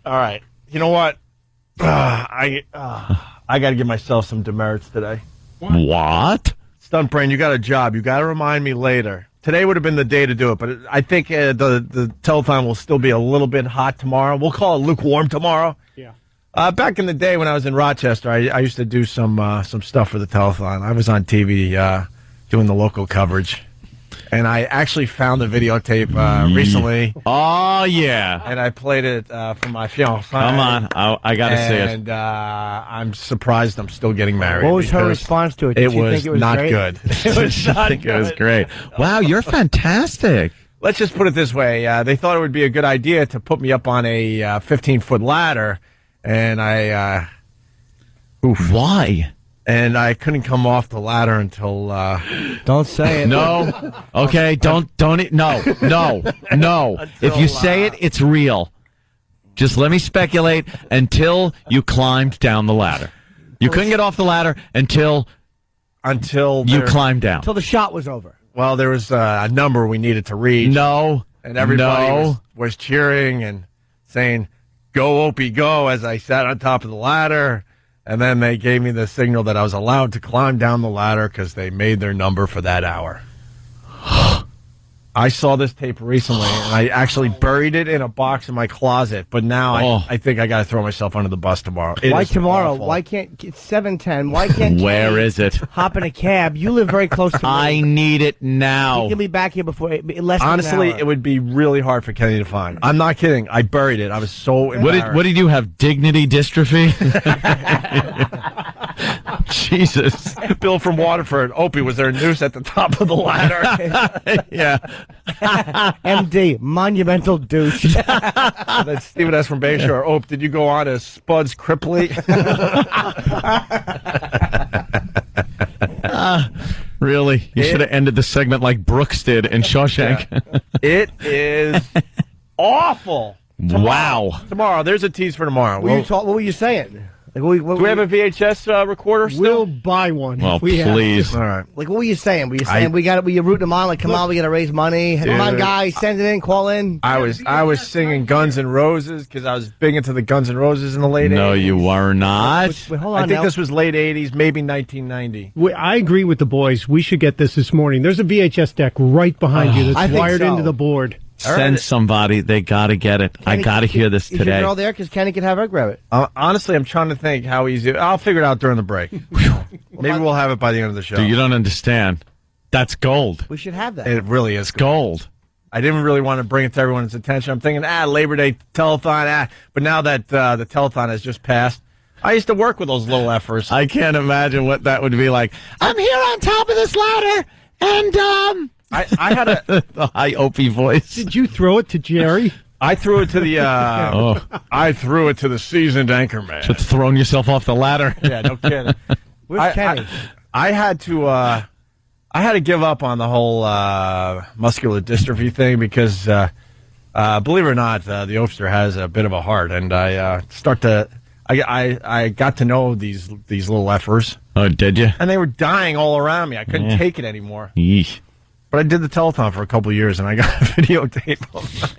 All right. You know what? I got to give myself some demerits today. What? Stunt Brain, you got a job. You got to remind me later. Today would have been the day to do it, but I think the telethon will still be a little bit hot tomorrow. We'll call it lukewarm tomorrow. Yeah. Back in the day when I was in Rochester, I used to do some stuff for the telethon. I was on TV doing the local coverage. And I actually found the videotape recently. Oh, yeah. And I played it for my fiancée. Come on. I got to see it. And I'm surprised I'm still getting married. What was her response to it? Did It she was think it was not great? good. It was not good. It was great. Wow, you're fantastic. Let's just put it this way. They thought it would be a good idea to put me up on a 15-foot ladder. And Why? And I couldn't come off the ladder until... Don't say it. No. Okay, don't. No. If you say it, it's real. Just let me speculate until you climbed down the ladder. You couldn't get off the ladder until you climbed down. Until the shot was over. Well, there was a number we needed to reach. No. And everybody was cheering and saying, "Go, Opie, go," as I sat on top of the ladder. And then they gave me the signal that I was allowed to climb down the ladder because they made their number for that hour. I saw this tape recently, and I actually buried it in a box in my closet. But now I think I got to throw myself under the bus tomorrow. Why is tomorrow? awful. Why can't it's 7:10? Why can't Where is it? hop in a cab? You live very close to me. I need it now. You can be back here before less than Honestly, an hour. it would be really hard for Kenny to find. I'm not kidding. I buried it. I was so embarrassed. What did you have? Dignity dystrophy? Jesus. Bill from Waterford. Opie, was there a noose at the top of the ladder? Yeah. MD, monumental douche. That's Stephen S. from Bayshore. Ope, did you go on as Spuds Cripley? Really? You should have ended the segment like Brooks did in Shawshank. Yeah. It is awful. Tomorrow. There's a tease for tomorrow. What were you saying? Like, do we have a VHS recorder still? We'll buy one. Well, if we have please. All right. Like, what were you saying? Were you saying were you rooting them on? Like, come on, we got to raise money. Come on, guys, send it in, call in. I was singing Guns N' Roses because I was big into the Guns N' Roses in the late 80s. No, you were not. Wait, hold on I think now. this was late 80s, maybe 1990. I agree with the boys. We should get this morning. There's a VHS deck right behind you I that's think wired so. into the board. Send somebody. They got to get it. I got to hear this Is today. your girl there? Because Kenny can have her grab it. Honestly, I'm trying to think how easy. I'll figure it out during the break. Maybe we'll have it by the end of the show. Dude, you don't understand. That's gold. We should have that. It really is Gold. I didn't really want to bring it to everyone's attention. I'm thinking, Labor Day telethon, But now that the telethon has just passed, I used to work with those little effers. I can't imagine what that would be like. I'm here on top of this ladder, and I had the high Opie voice. Did you throw it to Jerry? I threw it to the I threw it to the seasoned anchorman. Just throwing yourself off the ladder. Yeah, no kidding. Where's Kenny? I had to give up on the whole muscular dystrophy thing because believe it or not, the Opster has a bit of a heart, and I got to know these little effers. Oh, did you? And they were dying all around me. I couldn't take it anymore. Yeesh. But I did the telethon for a couple of years, and I got a videotape of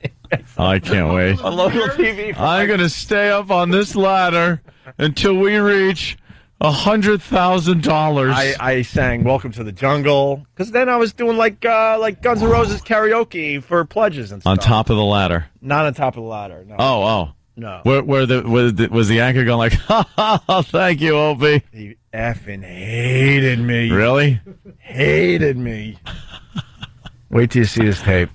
I can't wait. on local TV. I'm going to stay up on this ladder until we reach $100,000. I sang "Welcome to the Jungle" because then I was doing like Guns N' Roses karaoke for pledges and stuff. On top of the ladder. Not on top of the ladder. No. Oh. No. Was the anchor going like, ha, thank you, Opie? He effing hated me. Really? Hated me. Wait till you see this tape.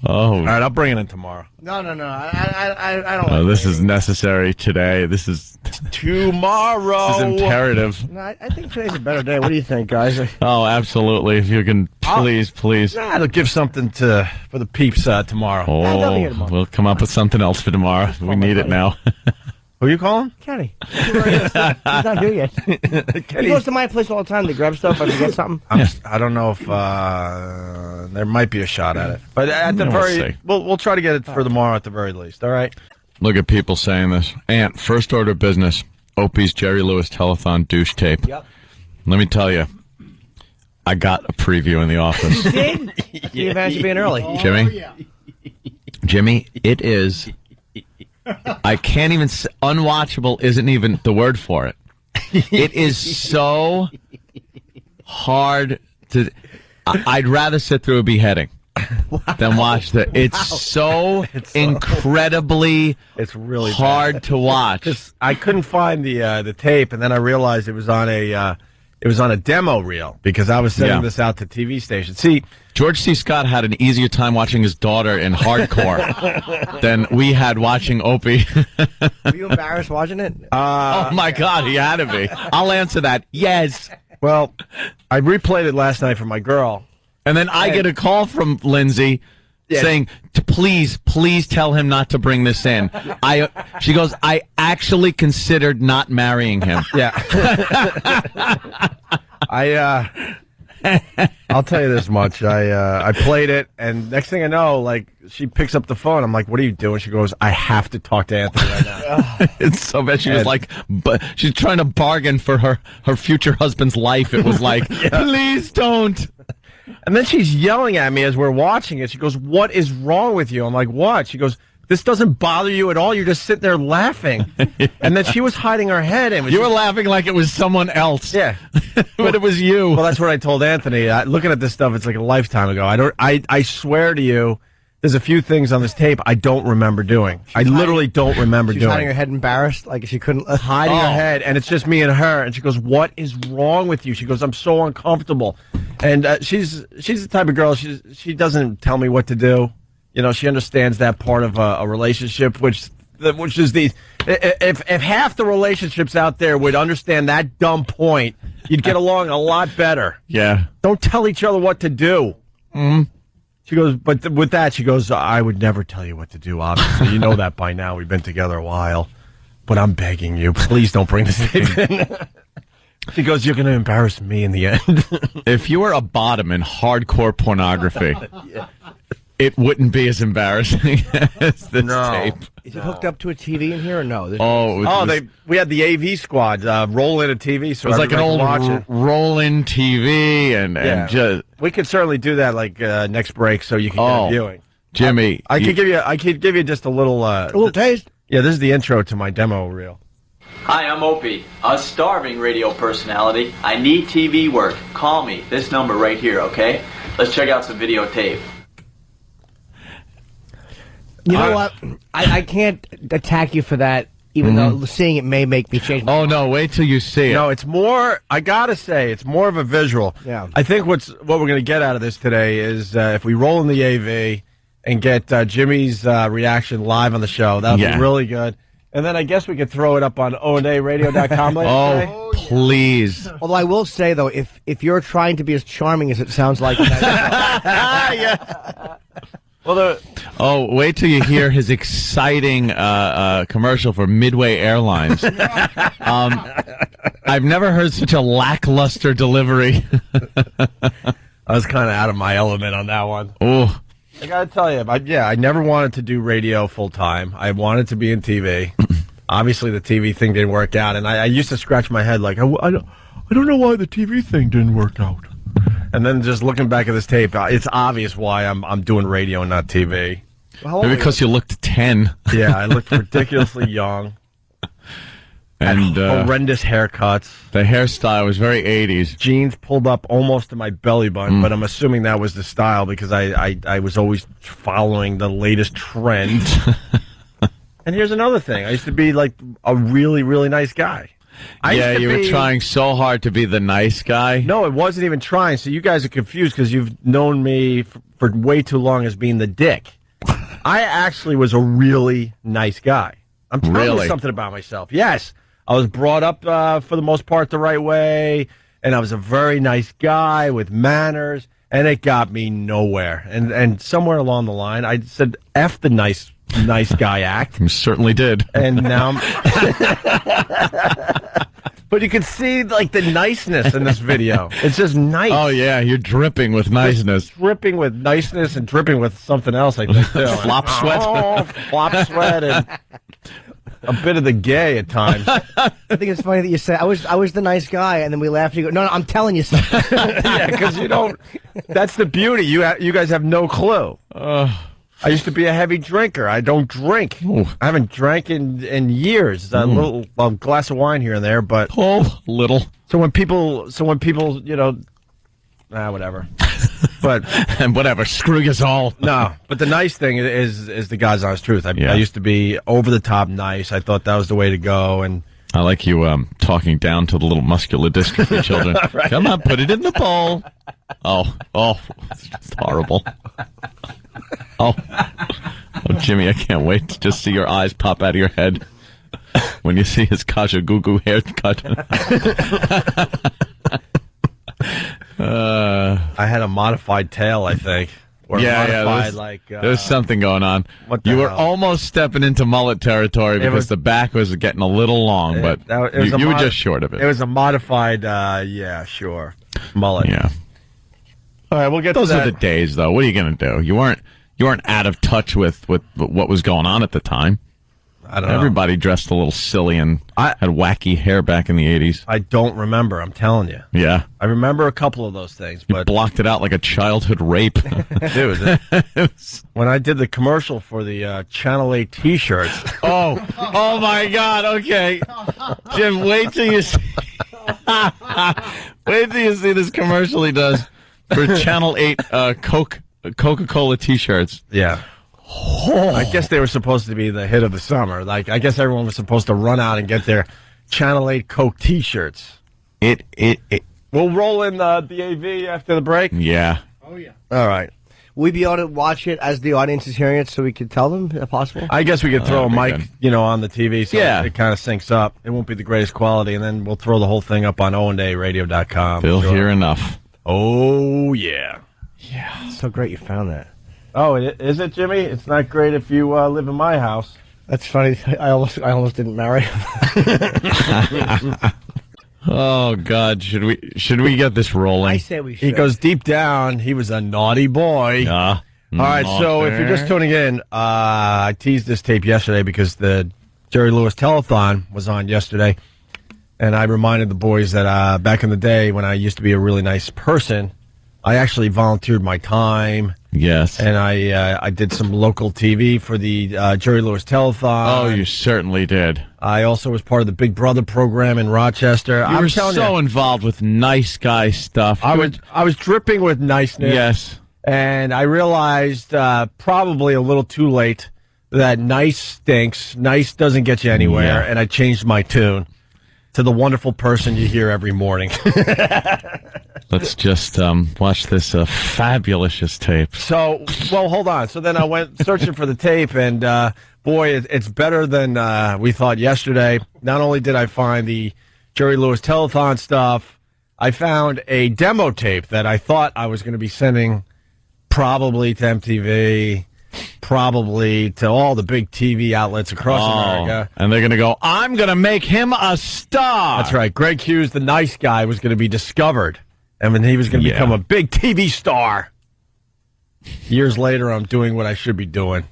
Oh. All right, I'll bring it in tomorrow. No. I don't. Oh, this is necessary today. This is Tomorrow. This is imperative. No, I think today's a better day. What do you think, guys? Oh, absolutely. If you can, please. It'll give something for the peeps tomorrow. they'll be here tomorrow. We'll come up with something else for tomorrow. We need it now. Who are you calling? Kenny. He's not here yet. He goes to my place all the time to grab stuff if I forget something. I don't know if there might be a shot at it, but at the we'll try to get it for tomorrow at the very least. All right. Look at people saying this. Ant, first order of business. Opie's Jerry Lewis Telethon douche tape. Yep. Let me tell you, I got a preview in the office. You did? You advantage of being early. Jimmy? Jimmy, it is I can't even unwatchable isn't even the word for it. It is so hard to. I'd rather sit through a beheading than watch the. It's so incredibly. It's really hard to watch. I couldn't find the tape, and then I realized it was on a demo reel because I was sending this out to TV stations. See, George C. Scott had an easier time watching his daughter in hardcore than we had watching Opie. Were you embarrassed watching it? Oh my God, he had to be. I'll answer that. Yes. Well, I replayed it last night for my girl. And then I get a call from Lindsay saying, please tell him not to bring this in. She goes, I actually considered not marrying him. Yeah. I'll tell you this much. I played it, and next thing I know, like, she picks up the phone. I'm like, what are you doing? She goes, I have to talk to Anthony right now. It's so bad. She was like, but she's trying to bargain for her future husband's life. It was like, please don't. And then she's yelling at me as we're watching it. She goes, what is wrong with you? I'm like, what? She goes, this doesn't bother you at all. You're just sitting there laughing. And then she was hiding her head. And you were laughing like it was someone else. Yeah. But it was you. Well, that's what I told Anthony. Looking at this stuff, it's like a lifetime ago. I swear to you, there's a few things on this tape I don't remember doing. I literally don't remember doing. She's hiding her head embarrassed, like she couldn't. Hiding her head, and it's just me and her. And she goes, what is wrong with you? She goes, I'm so uncomfortable. And she's the type of girl, she doesn't tell me what to do. You know, she understands that part of a relationship, which is if half the relationships out there would understand that dumb point, you'd get along a lot better. Yeah. Don't tell each other what to do. Mm-hmm. She goes, but with that, she goes, I would never tell you what to do, obviously. You know that by now. We've been together a while. But I'm begging you, please don't bring this tape in. She goes, you're going to embarrass me in the end. If you were a bottom in hardcore pornography, it wouldn't be as embarrassing as this tape. Is it hooked up to a TV in here or no? We had the AV squad roll in a TV, so it was like an old roll-in TV, and just we could certainly do that like next break, so you can get a viewing. Jimmy, I could give you just a little taste. Yeah, this is the intro to my demo reel. Hi, I'm Opie, a starving radio personality. I need TV work. Call me. This number right here, okay? Let's check out some videotape. You know what? I can't attack you for that, even though seeing it may make me change my mind. No, wait till you see it. No, it's more, I gotta say, it's more of a visual. Yeah. I think what we're going to get out of this today is if we roll in the AV and get Jimmy's reaction live on the show, that'll be really good. And then I guess we could throw it up on OandARadio.com later today. Please. Although I will say, though, if you're trying to be as charming as it sounds like... Yeah. Well, wait till you hear his exciting commercial for Midway Airlines. I've never heard such a lackluster delivery. I was kind of out of my element on that one. Oh, I got to tell you, I never wanted to do radio full time. I wanted to be in TV. Obviously, the TV thing didn't work out, and I used to scratch my head like, I don't know why the TV thing didn't work out. And then just looking back at this tape, it's obvious why I'm doing radio and not TV. Well, maybe because you looked 10. Yeah, I looked ridiculously young. And horrendous haircuts. The hairstyle was very 80s. Jeans pulled up almost to my belly button, but I'm assuming that was the style because I was always following the latest trend. And here's another thing. I used to be like a really, really nice guy. You were trying so hard to be the nice guy. No, it wasn't even trying. So you guys are confused because you've known me for way too long as being the dick. I actually was a really nice guy. I'm telling you something about myself. Yes. I was brought up for the most part the right way, and I was a very nice guy with manners, and it got me nowhere. And somewhere along the line, I said, F the nice guy act. You certainly did. And now but you can see, like, the niceness in this video. It's just nice. Oh, yeah, you're dripping with niceness. Just dripping with niceness and dripping with something else, I think, too. Flop sweat. Oh, flop sweat and a bit of the gay at times. I think it's funny that you say, I was the nice guy, and then we laugh and you go, no, I'm telling you something. Yeah, because you don't, that's the beauty. You guys have no clue. I used to be a heavy drinker. I don't drink. Ooh. I haven't drank in years. A little glass of wine here and there, but Little. so when people, whatever. But And whatever, screw you all. no, but the nice thing is the God's honest truth. I used to be over the top nice. I thought that was the way to go, and I like you talking down to the little muscular dystrophy children. Right. Come on, put it in the bowl. Oh, it's just horrible. Oh, Jimmy, I can't wait to just see your eyes pop out of your head when you see his Kaja Gugu haircut. I had a modified tail, I think. Or modified, there's something going on. You were almost stepping into mullet territory because the back was getting a little long, but you were just short of it. It was a modified, mullet. Yeah. All right, we'll get Those to that. are the days, though. What are you going to do? You weren't out of touch with what was going on at the time. I don't know. Everybody dressed a little silly and had wacky hair back in the 80s. I don't remember, I'm telling you. Yeah. I remember a couple of those things, You but blocked it out like a childhood rape. dude, when I did the commercial for the Channel 8 T-shirts. Oh my God. Okay. Jim, wait till you see this commercial he does for Channel 8 Coca-Cola T-shirts. Yeah. I guess they were supposed to be the hit of the summer. Like, I guess everyone was supposed to run out and get their Channel 8 Coke T-shirts. We'll roll in the AV after the break. Yeah. Oh, yeah. All right. We be able to watch it as the audience is hearing it, so we could tell them, if possible. I guess we could throw a that'd mic, be on the TV, so it kind of syncs up. It won't be the greatest quality, and then we'll throw the whole thing up on oandaradio.com. They'll hear enough. Oh yeah. Yeah. It's so great you found that. Oh, is it, Jimmy? It's not great if you live in my house. That's funny. I almost didn't marry him. Oh God, should we get this rolling? I say we should. He goes deep down. He was a naughty boy. Yeah. All right, so if you're just tuning in, I teased this tape yesterday because the Jerry Lewis Telethon was on yesterday, and I reminded the boys that back in the day when I used to be a really nice person, I actually volunteered my time. Yes. And I did some local TV for the Jerry Lewis Telethon. Oh, you certainly did. I also was part of the Big Brother program in Rochester. You were so involved with nice guy stuff. I was dripping with niceness. Yes. And I realized probably a little too late that nice stinks. Nice doesn't get you anywhere. Yeah. And I changed my tune to the wonderful person you hear every morning. Let's just watch this fabulous tape. So, well, hold on. So then I went searching for the tape, and boy, it's better than we thought yesterday. Not only did I find the Jerry Lewis Telethon stuff, I found a demo tape that I thought I was going to be sending probably to MTV, probably to all the big TV outlets across America. And they're going to go, I'm going to make him a star. That's right. Greg Hughes, the nice guy, was going to be discovered. And then he was going to become a big TV star. Years later, I'm doing what I should be doing.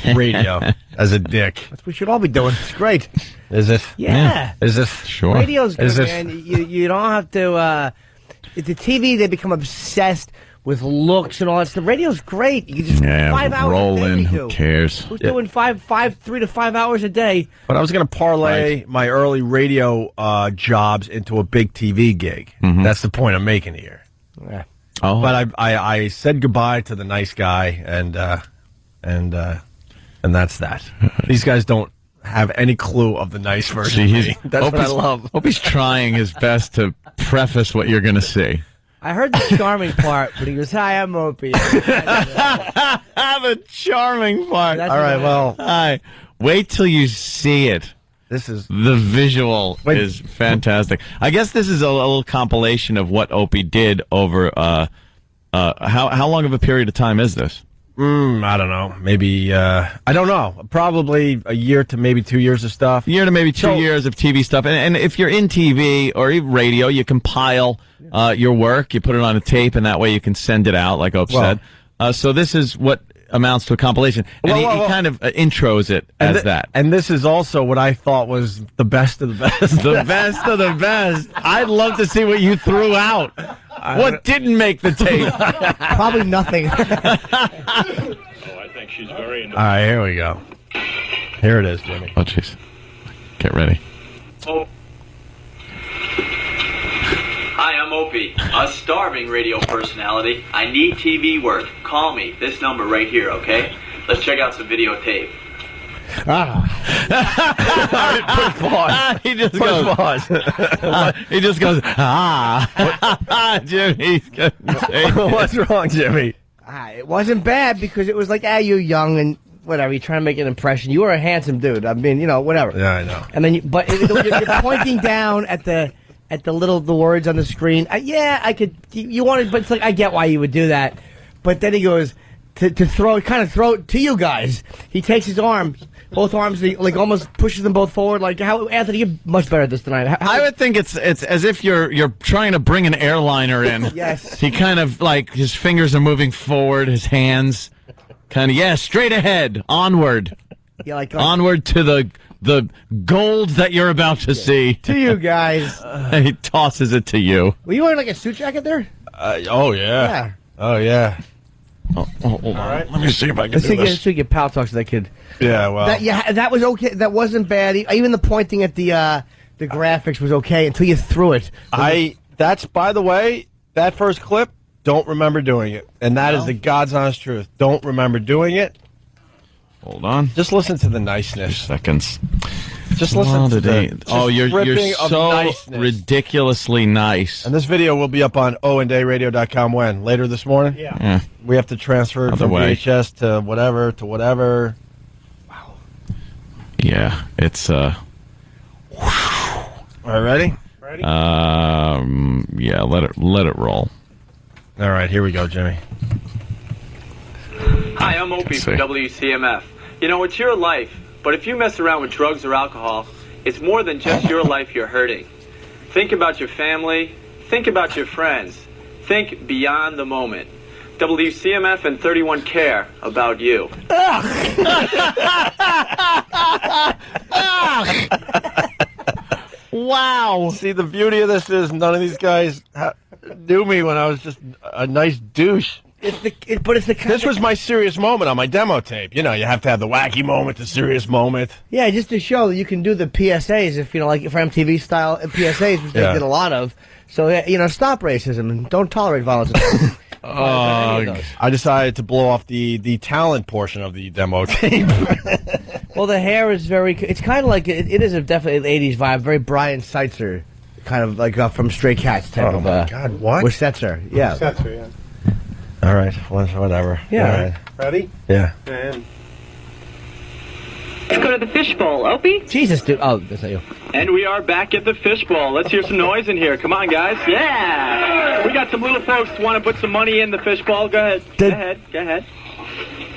Radio as a dick. That's what we should all be doing. It's great. Is it? Yeah. Is it? Sure. Radio's good, Is it? man. You don't have to... the TV, they become obsessed with looks and all that stuff. Radio's great. You can just 5 hours roll a day. in. Who cares? Who's doing 3 to 5 hours a day? But I was going to parlay my early radio jobs into a big TV gig. Mm-hmm. That's the point I'm making here. Yeah. Oh. But I said goodbye to the nice guy, and that's that. These guys don't have any clue of the nice version. See, of me. That's what I love. Hope he's trying his best to preface what you're going to see. I heard the charming part, but he goes, "Hi, I'm Opie." The charming part. That's All right, well, Hi. Wait till you see it. this is The visual is fantastic. I guess this is a little compilation of what Opie did over how long of a period of time is this? I don't know. Maybe I don't know. Probably a year to maybe 2 years of stuff. A year to maybe 2 years of TV stuff. And if you're in TV or even radio, you compile your work, you put it on a tape, and that way you can send it out, like Ope said. So this is what amounts to a compilation. And he kind of intros it as that. And this is also what I thought was the best of the best. The best of the best. I'd love to see what you threw out. What didn't make the tape? Probably nothing. think she's very annoying. All right, here we go. Here it is, Jimmy. Oh, jeez. Get ready. Oh. Hi, I'm Opie, a starving radio personality. I need TV work. Call me. This number right here, okay? Let's check out some videotape. He just goes. He just goes. Jimmy's gonna What's wrong, Jimmy? It wasn't bad because it was like, you're young and whatever. You're trying to make an impression. You were a handsome dude. I mean, whatever. Yeah, I know. And then, you're pointing down at the words on the screen. I could. You wanted, but it's like I get why you would do that. But then he goes to throw it to you guys. He takes his arms, both arms, and he, like almost pushes them both forward. Like how, Anthony, you're much better at this tonight. I would think it's as if you're trying to bring an airliner in. Yes. He kind of like his fingers are moving forward, his hands kind of straight ahead, onward. Yeah, like onward to the gold that you're about to see. to you guys. He tosses it to you. Were you wearing like a suit jacket there? Oh, yeah. Yeah. Oh, yeah. Oh, hold on. Right. Let me see if I can Let's do this. see your pal talks to that kid. Yeah, well. That was okay. That wasn't bad. Even the pointing at the graphics was okay until you threw it. That's, by the way, that first clip, don't remember doing it. And that is the God's honest truth. Don't remember doing it. Hold on. Just listen to the niceness. 2 seconds. Just listen to the you're dripping of so niceness. Ridiculously nice. And this video will be up on oandayradio.com when? Later this morning? Yeah. We have to transfer it Other from way. VHS to whatever. Wow. Yeah, it's All right, ready? yeah, let it roll. All right, here we go, Jimmy. Hi, I'm Opie from WCMF. It's your life, but if you mess around with drugs or alcohol, it's more than just your life you're hurting. Think about your family. Think about your friends. Think beyond the moment. WCMF and 31 care about you. Wow. See, the beauty of this is none of these guys knew me when I was just a nice douche. This was my serious moment on my demo tape. You have to have the wacky moment, the serious moment. Yeah, just to show that you can do the PSAs if like for MTV style PSAs, which they did a lot of. So stop racism and don't tolerate violence. I decided to blow off the talent portion of the demo tape. Well, the hair is very. It's kind of like it is definitely an '80s vibe, very Brian Setzer, kind of like from Stray Cats type of. My God, what? With Setzer, yeah. Setzer, yeah. All right, whatever. Yeah. All right. Ready? Yeah. And Let's go to the fishbowl, Opie. Jesus, dude. Oh, that's not you. And we are back at the fishbowl. Let's hear some noise in here. Come on, guys. Yeah! We got some little folks who want to put some money in the fishbowl. Go ahead. Go ahead.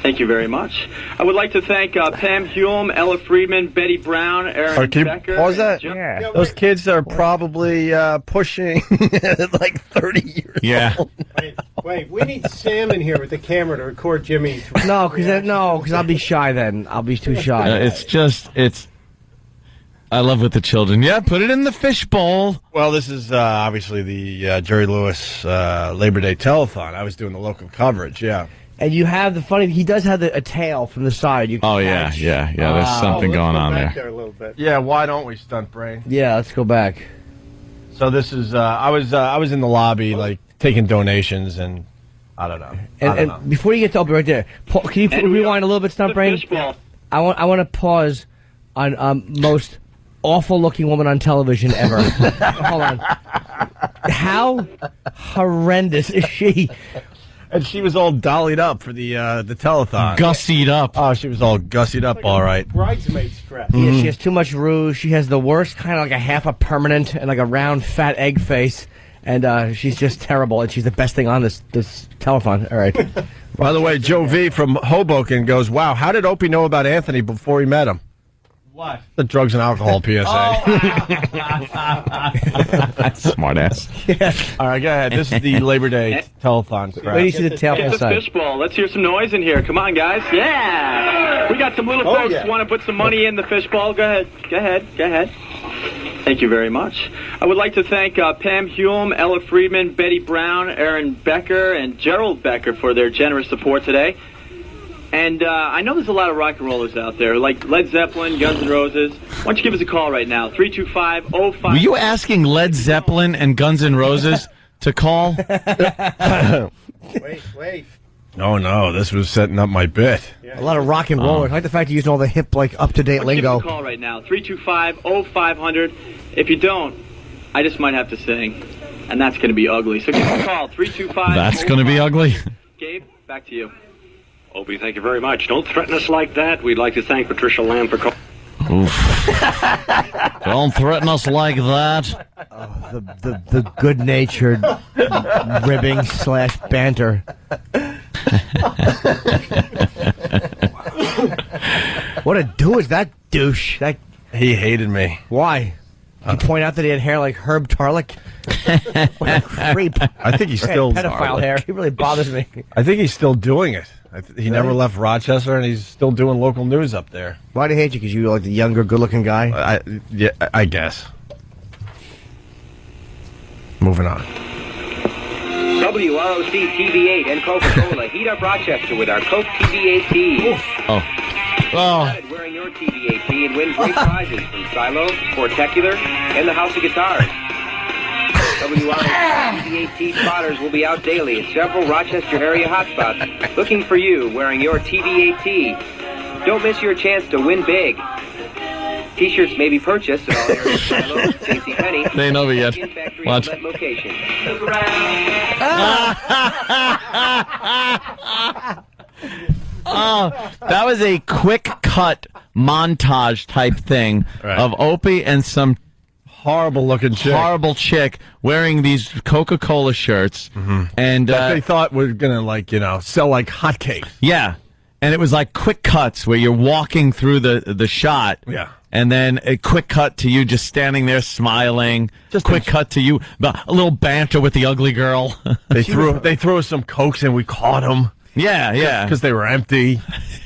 Thank you very much. I would like to thank Pam Hume, Ella Friedman, Betty Brown, Aaron Can you Becker. pause that? Yeah. Those kids are probably pushing like 30 years old. wait, we need Sam in here with the camera to record Jimmy's. No, because I'll be shy then. I'll be too shy. It's I love with the children. Yeah, put it in the fishbowl. Well, this is obviously the Jerry Lewis Labor Day Telethon. I was doing the local coverage, yeah. And you have he does have a tail from the side. You can catch. Yeah. There's something going on there. A little bit. Yeah, why don't we, stunt brain? Yeah, let's go back. So this is I was in the lobby like taking donations and I don't know. And before you get to Opie right there, can you rewind a little bit, stunt brain? I want to pause on most awful looking woman on television ever. Hold on. How horrendous is she? And she was all dollied up for the telethon. Gussied up. Oh, she was all gussied up, all right. Bridesmaid strap. Yeah, she has too much rouge. She has the worst kind of like a half a permanent and like a round fat egg face. And she's just terrible. And she's the best thing on this telethon. All right. By the way, Joe V from Hoboken goes, wow, how did Opie know about Anthony before he met him? What? The drugs and alcohol PSA. Smart ass. Yeah. All right, go ahead. This is the Labor Day telethon crap. Wait, you see the tail from Get the the side. fishbowl. Let's hear some noise in here. Come on, guys. Yeah! We got some little folks who want to put some money in the fishbowl. Go ahead. Thank you very much. I would like to thank Pam Hume, Ella Friedman, Betty Brown, Aaron Becker, and Gerald Becker for their generous support today. And I know there's a lot of rock and rollers out there, like Led Zeppelin, Guns N' Roses. Why don't you give us a call right now, 325-05... Were you asking Led Zeppelin and Guns N' Roses to call? Wait. Oh, no, this was setting up my bit. A lot of rock and rollers. I like the fact you're using all the hip, like, up-to-date Why don't you give lingo. us a call right now, 325-0500. If you don't, I just might have to sing. And that's going to be ugly. So give us a call, 325... That's going to be ugly. Gabe, back to you. Opie, thank you very much. Don't threaten us like that. We'd like to thank Patricia Lamb for calling. Don't threaten us like that. The good-natured ribbing / banter. What a douche, that douche. He hated me. Why? Did you point out that he had hair like Herb Tarlick? What a creep. I think he's still pedophile hair. He really bothers me. I think he's still doing it. He never left Rochester, and he's still doing local news up there. Why do he hate you? Because you're like the younger, good-looking guy? I guess. Moving on. WROC TV8 and Coca-Cola heat up Rochester with our Coke TV8 tees. Wearing your TV8 tee and win great prizes from Silo, Sportacular, and the House of Guitars. WROC TV8 tee spotters will be out daily at several Rochester area hotspots looking for you wearing your TV8 tee. Don't miss your chance to win big. T-shirts may be purchased at all areas Silo, JCPenney, They ain't over yet. Factory Watch. outlet location. Oh, that was a quick cut montage type thing of Opie and some Horrible looking chick. horrible chick wearing these Coca-Cola shirts. And That they thought were going to, sell like hotcakes. yeah, and it was like quick cuts where you're walking through the shot. Yeah. And then a quick cut to you just standing there smiling. Just quick cut to you, a little banter with the ugly girl. They threw us some Cokes and we caught them. Yeah. Because they were empty.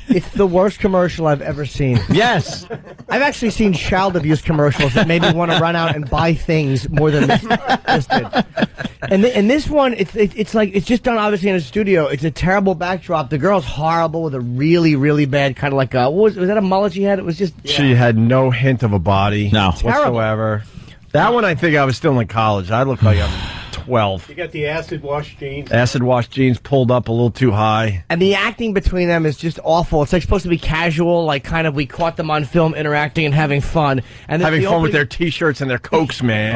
It's the worst commercial I've ever seen. Yes. I've actually seen child abuse commercials that made me want to run out and buy things more than this did. And this one, it's like it's just done obviously in a studio. It's a terrible backdrop. The girl's horrible with a really, really bad kind of like was that a mullet she had? It was just She had no hint of a body whatsoever. That one, I think I was still in college. I looked like I'm 12. You got the acid wash jeans. Acid wash jeans pulled up a little too high. And the acting between them is just awful. It's like supposed to be casual, like kind of we caught them on film interacting and having fun. And Having fun with their T-shirts and their Cokes, man.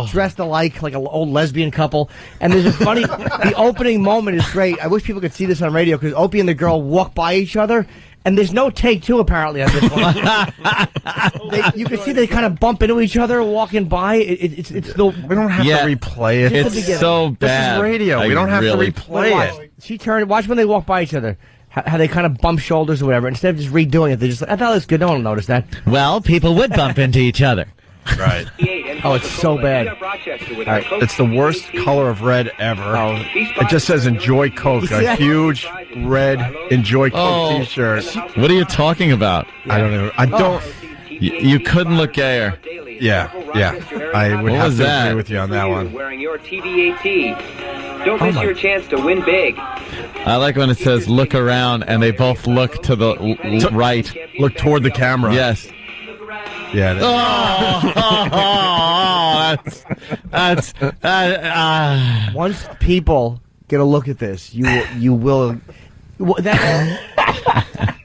just dressed alike, like an old lesbian couple. And there's a funny, the opening moment is great. I wish people could see this on radio because Opie and the girl walk by each other. And there's no take two apparently on this one. You can see they kind of bump into each other walking by. It's the We don't have to replay it. It's so bad. This is radio. We don't have to replay it. She turned. Watch when they walk by each other. How they kind of bump shoulders or whatever. Instead of just redoing it, they just like, I thought it was good. No one will notice that. Well, people would bump into each other. Right. Oh, it's so bad. All right. It's the worst color of red ever. It just says "Enjoy Coke," a huge red "Enjoy Coke" T-shirt. What are you talking about? I don't know. I don't. You couldn't look gayer. Yeah. I would What have was to that? agree with you on that one. Wearing your TV8 Don't miss your chance to win big. I like when it says "look around" and they both look to the right. Look toward the camera. Yes. Yeah. That's Once people get a look at this, you will.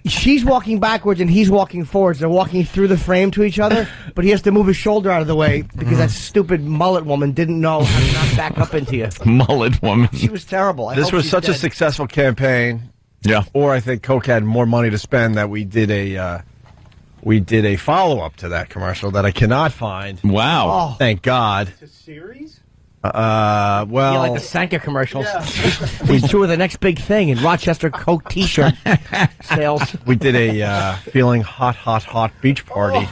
She's walking backwards and he's walking forwards. They're walking through the frame to each other, but he has to move his shoulder out of the way because that stupid mullet woman didn't know how to not back up into you. Mullet woman. She was terrible. This was such a successful campaign. Yeah. Or I think Coke had more money to spend that we did a follow-up to that commercial that I cannot find. Wow. Thank God. It's a series? Well, Yeah, like the Sanka commercials. These two are the next big thing in Rochester Coke T-shirt sales. we did a feeling hot beach party.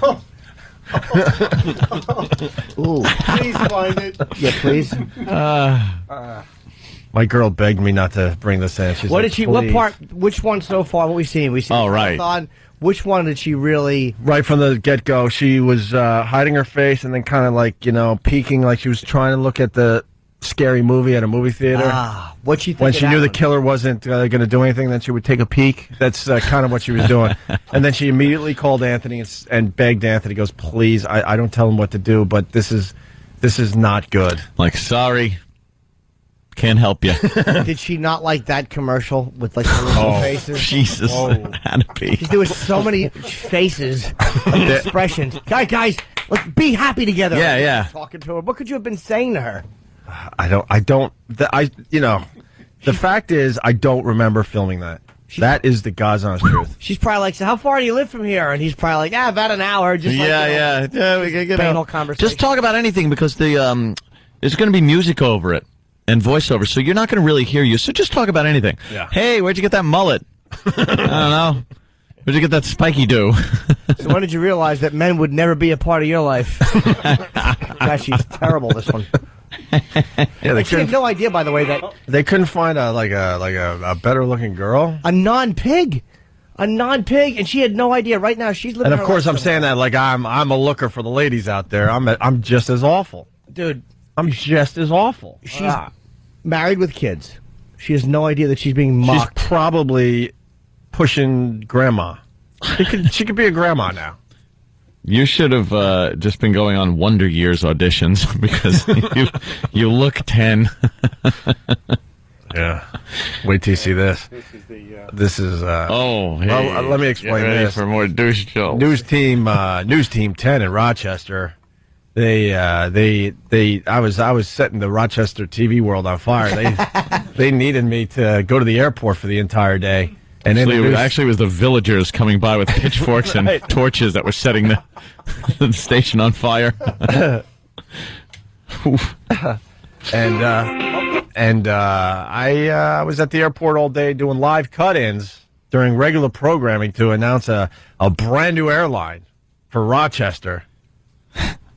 Ooh, Please find it. yeah, please. My girl begged me not to bring this in. She's What like, did she? "Please." What part? Which one so far? What we seen? We seen. Oh, right. Telethon. Which one did she really? Right from the get-go, she was hiding her face and then kind of like, peeking like she was trying to look at the scary movie at a movie theater. What she think When of she that knew the one? killer wasn't going to do anything, then she would take a peek. That's kind of what she was doing. And then she immediately called Anthony and begged Anthony, goes, please, I don't tell him what to do, but this is not good. Like, sorry, can't help you. Did she not like that commercial with like the little faces? Jesus, had to be. There was so many faces, and expressions. Guys, let's be happy together. Yeah, yeah. Talking to her. What could you have been saying to her? The fact is, I don't remember filming that. That is the God's honest truth. She's probably like, so how far do you live from here? And he's probably like, about an hour. Just like, Yeah, we can get banal out. conversation. Just talk about anything because there's going to be music over it and voiceover, so you're not going to really hear you. So just talk about anything. Yeah. Hey, where'd you get that mullet? I don't know. Where'd you get that spiky do? So when did you realize that men would never be a part of your life? Gosh, she's terrible, this one. Yeah, they She had no idea, by the way, that They couldn't find a better looking girl. a non-pig, and she had no idea. Right now, she's living. And of her course, life I'm saying that like I'm a looker for the ladies out there. I'm just as awful. dude. I'm just as awful. She's married with kids. She has no idea that she's being She's mocked. probably pushing grandma. She could be a grandma now. You should have just been going on Wonder Years auditions because you look 10. Yeah. Wait till you see this. This is Oh, hey, well, let me explain get ready this. for more douche jokes. News team 10 in Rochester. I was setting the Rochester TV world on fire. They needed me to go to the airport for the entire day. And Actually, it was the villagers coming by with pitchforks and torches that were setting the station on fire. I was at the airport all day doing live cut-ins during regular programming to announce a brand new airline for Rochester.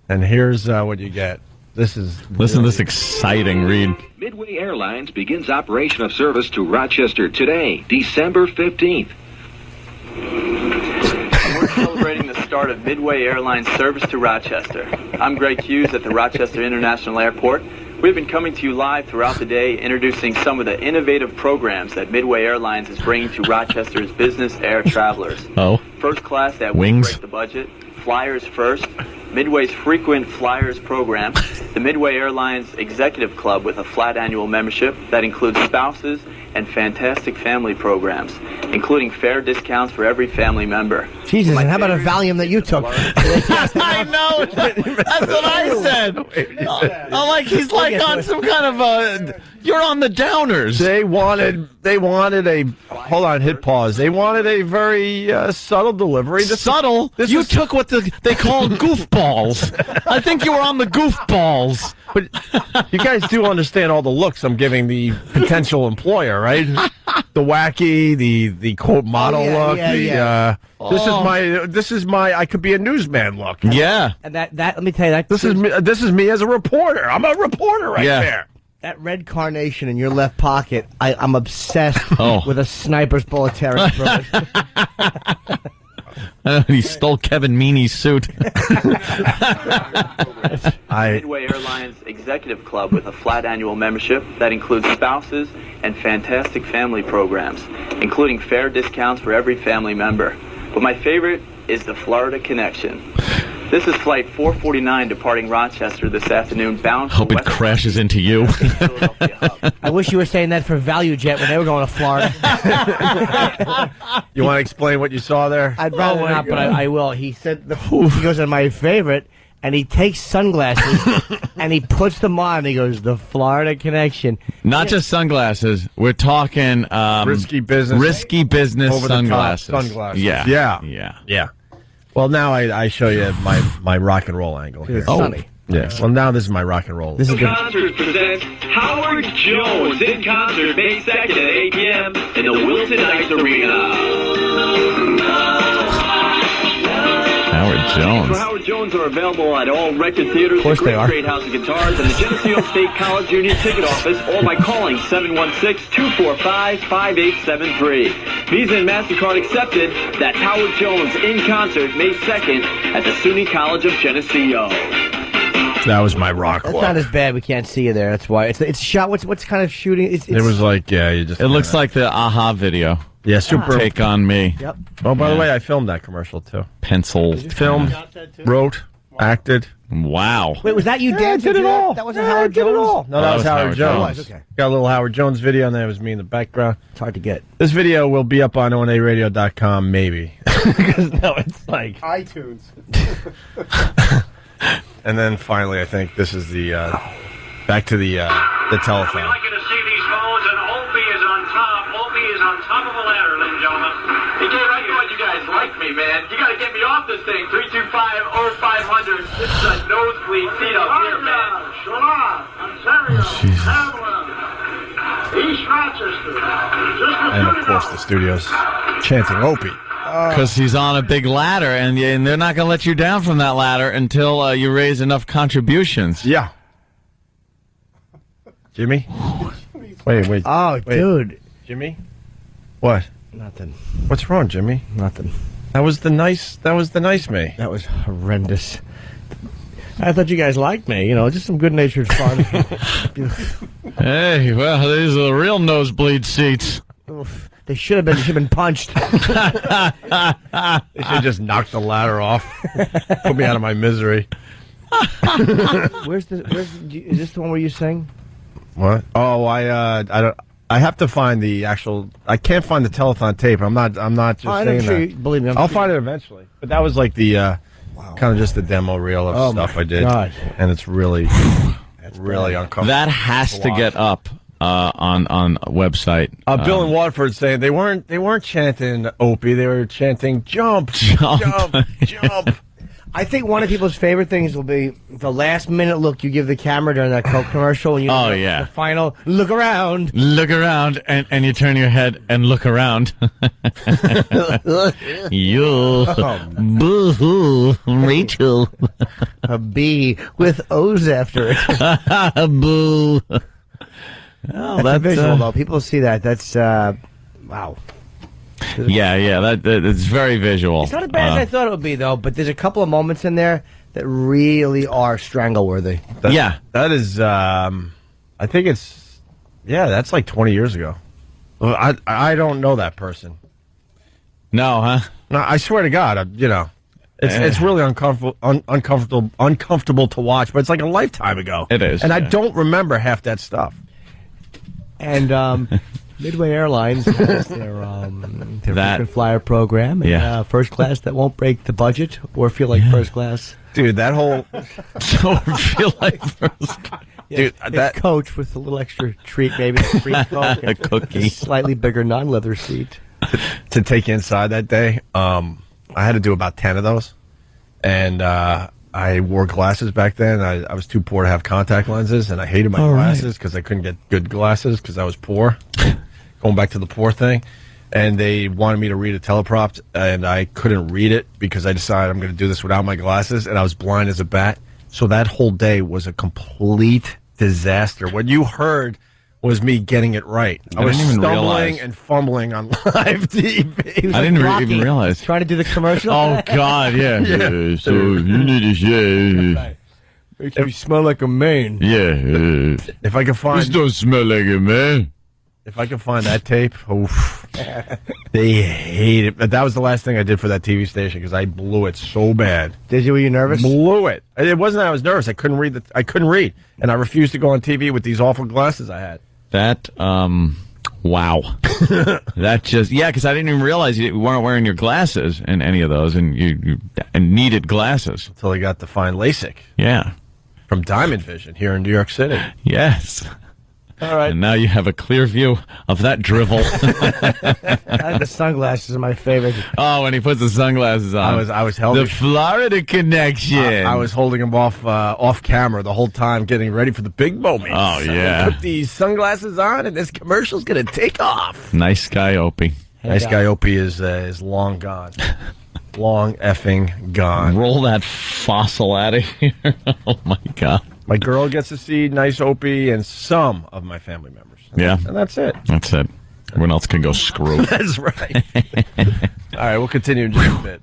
And here's what you get. Listen to this exciting read. Midway Airlines begins operation of service to Rochester today, December 15th. We're celebrating the start of Midway Airlines service to Rochester. I'm Greg Hughes at the Rochester International Airport. We've been coming to you live throughout the day, introducing some of the innovative programs that Midway Airlines is bringing to Rochester's business air travelers. Oh. First class that Wings. will break the budget, Flyers First, Midway's frequent Flyers program, the Midway Airlines Executive Club with a flat annual membership that includes spouses and fantastic family programs, including fair discounts for every family member. Jesus, My and how about a favorite- Valium that you took? I know. That's what I said. I'm like, he's like on some kind of you're on the downers. They wanted a hold on, hit pause. They wanted a very subtle delivery. Subtle? You took what they call goofballs. I think you were on the goofballs. But you guys do understand all the looks I'm giving the potential employer, right? The wacky, the quote model look. This is my I could be a newsman look. Yeah. And that let me tell you that This is me as a reporter. I'm a reporter right there. that red carnation in your left pocket. I'm obsessed with a sniper's bullet tearing through it. He stole Kevin Meaney's suit. Midway Airlines Executive Club with a flat annual membership that includes spouses and fantastic family programs, including fair discounts for every family member. But my favorite is the Florida Connection. This is Flight 449 departing Rochester this afternoon, bound for Hope it West crashes into you. Philadelphia hub. I wish you were saying that for ValueJet when they were going to Florida. You want to explain what you saw there? I'd rather not, but I will. He said he goes on my favorite, and he takes sunglasses and he puts them on. And he goes, the Florida Connection. Not just sunglasses. We're talking Risky business. Over the top sunglasses. sunglasses. Yeah. Yeah. Well, now I show you my rock and roll angle here. It's sunny. Yeah. Well, now this is my rock and roll. This is good. Concert presents Howard Jones in concert May 2nd at 8 p.m. in the Wilton Ice Arena. Howard Jones. For Howard Jones are available at all record theaters, Of course the they are. Great House of Guitars, and the Geneseo State College Union Ticket Office, all by calling 716-245-5873. Visa and MasterCard accepted. That's Howard Jones in concert May 2nd at the SUNY College of Geneseo. That was my rock That's look. not as bad. We can't see you there. That's why it's shot. What's kind of shooting? It's, It was like, yeah, you just. It looks like the Aha video. Yeah, super. Take on me. Yep. Oh, by the way, I filmed that commercial too. Pencil. Filmed, wrote, acted. Wow. Wait, was that you Yeah, I dancing? did it to all. That wasn't Yeah, Howard I did Jones. it all. No, that was Howard Jones. Oh, it was, okay. Got a little Howard Jones video, and then it was me in the background. It's hard to get. This video will be up on onaradio.com, maybe. Because no, it's like. iTunes. And then finally, I think this is the back to the telethon. We'd like you to see these phones, and Opie is on top. Opie is on top of the ladder, ladies and gentlemen. Hey, Dave, I thought you guys liked me, man. You got to get me off this thing. 325-0500. This is a nosebleed seat up here, man. Ontario, Hamlin, East Rochester. And of course, the studio's chanting Opie. Because he's on a big ladder, and they're not going to let you down from that ladder until you raise enough contributions. Yeah. Jimmy? Wait. Oh, Wait. dude. Jimmy? What? Nothing. What's wrong, Jimmy? Nothing. That was the nice me. That was horrendous. I thought you guys liked me. You know, just some good-natured fun. Hey, well, these are the real nosebleed seats. Oof. They should have been punched. They should just knock the ladder off. Put me out of my misery. Is this the one where you sing? What? Oh, I don't. I have to find the actual. I can't find the telethon tape. I'm not just saying that. Believe me. I'll find it eventually. But that was like the kind of just the demo reel of stuff I did, God. and it's really, really uncomfortable. That has to get up on a website. Bill in Waterford saying they weren't chanting Opie. They were chanting jump, jump, jump. I think one of people's favorite things will be the last minute look you give the camera during that Coke commercial. When you the final look around. Look around, and you turn your head and look around. You, boo-hoo, Rachel. A B with O's after it. Boo. Oh, That's a visual, though. People see that. That's, wow. Yeah, it's very visual. It's not as bad as I thought it would be, though, but there's a couple of moments in there that really are strangle-worthy. That is, I think it's, that's like 20 years ago. Well, I don't know that person. No, huh? No, I swear to God, it's really uncomfortable to watch, but it's like a lifetime ago. It is. And I don't remember half that stuff. And Midway Airlines has their frequent flyer program. And, first class that won't break the budget or feel like first class. Dude, that whole... feel like first class. Dude, that coach with a little extra treat, maybe a free Coke, a cookie, a slightly bigger non-leather seat to take inside that day. I had to do about 10 of those, and I wore glasses back then. I was too poor to have contact lenses, and I hated my glasses because I couldn't get good glasses because I was poor. Going back to the poor thing. And they wanted me to read a teleprompt, and I couldn't read it because I decided I'm going to do this without my glasses, and I was blind as a bat. So that whole day was a complete disaster. What you heard was me getting it right. I was stumbling and fumbling on live TV. I didn't even realize. Trying to do the commercial. Oh, God, yeah. So you need to shave. Makes you smell like a man. Yeah. If I could find... This don't smell like a man. If I could find that tape, oof. They hate it. That was the last thing I did for that TV station because I blew it so bad. Did you? Were you nervous? Blew it. It wasn't that I was nervous. I couldn't read. I couldn't read, and I refused to go on TV with these awful glasses I had. That, wow. That just, because I didn't even realize you weren't wearing your glasses in any of those, and you needed glasses. Until I got to find LASIK. Yeah. From Diamond Vision here in New York City. Yes. All right. And now you have a clear view of that drivel. The sunglasses are my favorite. Oh, when he puts the sunglasses on. I was holding the Florida connection. I was holding him off camera the whole time, getting ready for the big moment. Oh, yeah. Put these sunglasses on, and this commercial's gonna take off. Nice guy, Opie. Nice guy, Opie is long gone. Long effing gone. Roll that fossil out of here. Oh, my God. My girl gets to see nice Opie and some of my family members. And that's it. That's it. Everyone else can go screw. That's right. All right, we'll continue in just a bit.